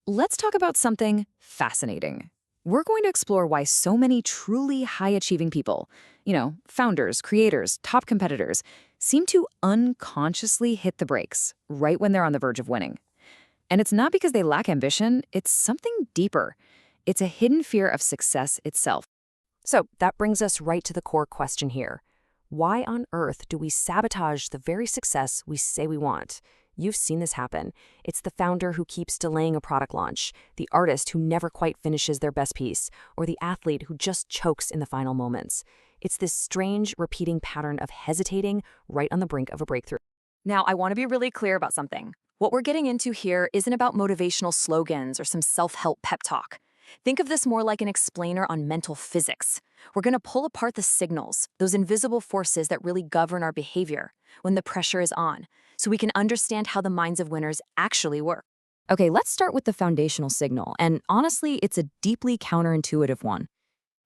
Let's talk about something fascinating. We're going to explore why so many truly high-achieving people, founders, creators, top competitors, seem to unconsciously hit the brakes right when they're on the verge of winning. And it's not because they lack ambition, it's something deeper. It's a hidden fear of success itself. So that brings us right to the core question here. Why on earth do we sabotage the very success we say we want? You've seen this happen. It's the founder who keeps delaying a product launch, the artist who never quite finishes their best piece, or the athlete who just chokes in the final moments. It's this strange, repeating pattern of hesitating right on the brink of a breakthrough. Now, I want to be really clear about something. What we're getting into here isn't about motivational slogans or some self-help pep talk. Think of this more like an explainer on mental physics. We're going to pull apart the signals, those invisible forces that really govern our behavior when the pressure is on, so we can understand how the minds of winners actually work. Okay, let's start with the foundational signal, and honestly, it's a deeply counterintuitive one.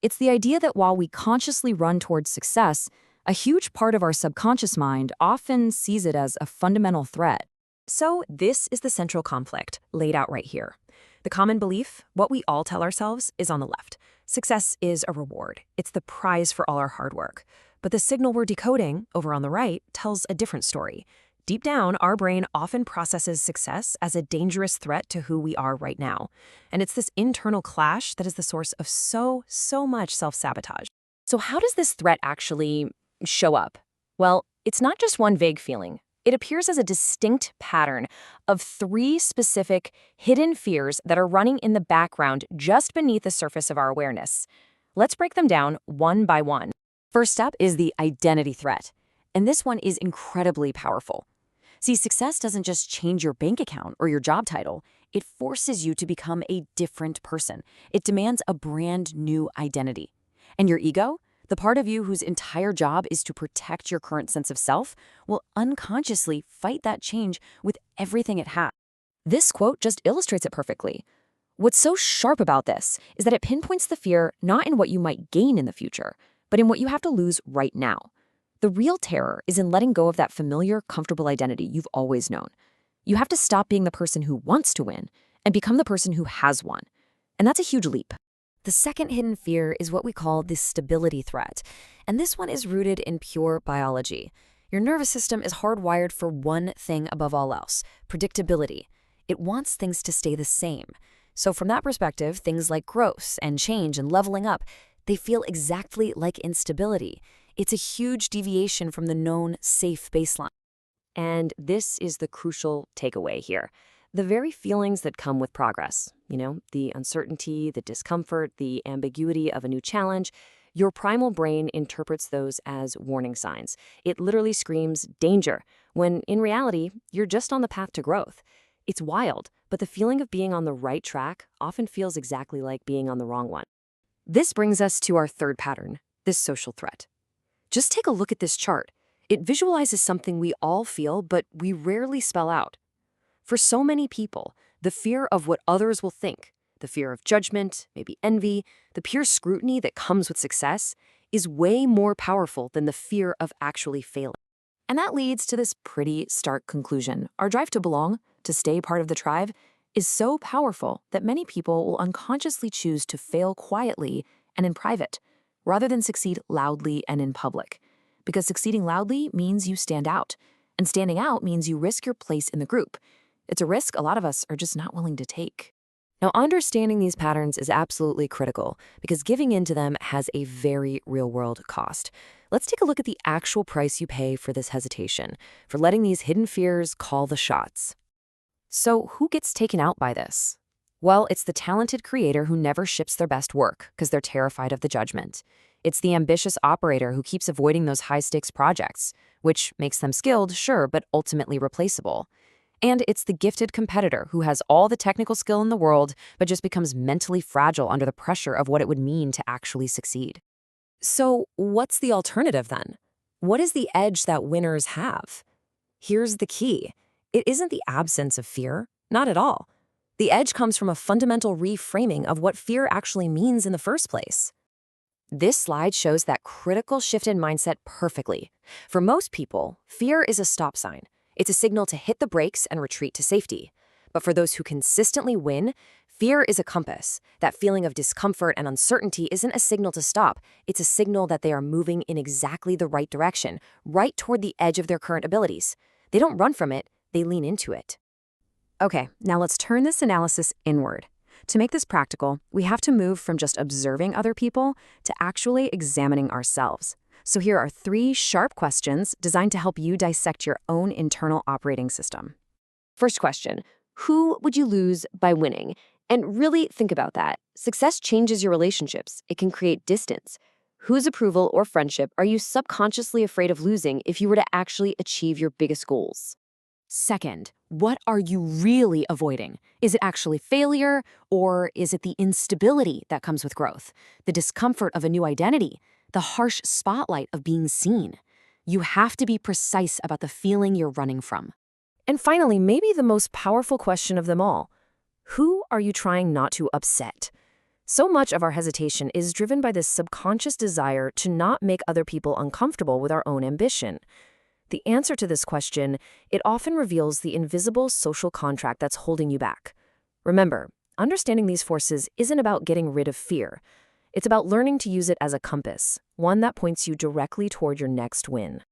It's the idea that while we consciously run towards success, a huge part of our subconscious mind often sees it as a fundamental threat. So this is the central conflict, laid out right here. The common belief, what we all tell ourselves, is on the left. Success is a reward. It's the prize for all our hard work. But the signal we're decoding, over on the right, tells a different story. Deep down, our brain often processes success as a dangerous threat to who we are right now. And it's this internal clash that is the source of so much self-sabotage. So how does this threat actually show up? Well, it's not just one vague feeling. It appears as a distinct pattern of three specific hidden fears that are running in the background just beneath the surface of our awareness. Let's break them down one by one. First up is the identity threat, and this one is incredibly powerful. See, success doesn't just change your bank account or your job title. It forces you to become a different person. It demands a brand new identity. And your ego, the part of you whose entire job is to protect your current sense of self, will unconsciously fight that change with everything it has. This quote just illustrates it perfectly. What's so sharp about this is that it pinpoints the fear not in what you might gain in the future, but in what you have to lose right now. The real terror is in letting go of that familiar, comfortable identity you've always known. You have to stop being the person who wants to win and become the person who has won. And that's a huge leap. The second hidden fear is what we call the stability threat, and this one is rooted in pure biology. Your nervous system is hardwired for one thing above all else: predictability. It wants things to stay the same. So from that perspective, things like growth and change and leveling up, they feel exactly like instability. It's a huge deviation from the known safe baseline. And this is the crucial takeaway here. The very feelings that come with progress, the uncertainty, the discomfort, the ambiguity of a new challenge, your primal brain interprets those as warning signs. It literally screams danger, when in reality, you're just on the path to growth. It's wild, but the feeling of being on the right track often feels exactly like being on the wrong one. This brings us to our third pattern, this social threat. Just take a look at this chart. It visualizes something we all feel, but we rarely spell out. For so many people, the fear of what others will think, the fear of judgment, maybe envy, the pure scrutiny that comes with success, is way more powerful than the fear of actually failing. And that leads to this pretty stark conclusion. Our drive to belong, to stay part of the tribe, is so powerful that many people will unconsciously choose to fail quietly and in private, rather than succeed loudly and in public. Because succeeding loudly means you stand out, and standing out means you risk your place in the group. It's a risk a lot of us are just not willing to take. Now, understanding these patterns is absolutely critical because giving in to them has a very real-world cost. Let's take a look at the actual price you pay for this hesitation, for letting these hidden fears call the shots. So who gets taken out by this? Well, it's the talented creator who never ships their best work because they're terrified of the judgment. It's the ambitious operator who keeps avoiding those high-stakes projects, which makes them skilled, sure, but ultimately replaceable. And it's the gifted competitor who has all the technical skill in the world, but just becomes mentally fragile under the pressure of what it would mean to actually succeed. So what's the alternative then? What is the edge that winners have? Here's the key. It isn't the absence of fear, not at all. The edge comes from a fundamental reframing of what fear actually means in the first place. This slide shows that critical shift in mindset perfectly. For most people, fear is a stop sign. It's a signal to hit the brakes and retreat to safety. But for those who consistently win, fear is a compass. That feeling of discomfort and uncertainty isn't a signal to stop. It's a signal that they are moving in exactly the right direction, right toward the edge of their current abilities. They don't run from it, they lean into it. Okay, now let's turn this analysis inward. To make this practical, we have to move from just observing other people to actually examining ourselves. So here are 3 sharp questions designed to help you dissect your own internal operating system. First question, who would you lose by winning? And really think about that. Success changes your relationships. It can create distance. Whose approval or friendship are you subconsciously afraid of losing if you were to actually achieve your biggest goals? Second, what are you really avoiding? Is it actually failure, or is it the instability that comes with growth, the discomfort of a new identity, the harsh spotlight of being seen? You have to be precise about the feeling you're running from. And finally, maybe the most powerful question of them all, who are you trying not to upset? So much of our hesitation is driven by this subconscious desire to not make other people uncomfortable with our own ambition. The answer to this question, it often reveals the invisible social contract that's holding you back. Remember, understanding these forces isn't about getting rid of fear. It's about learning to use it as a compass, one that points you directly toward your next win.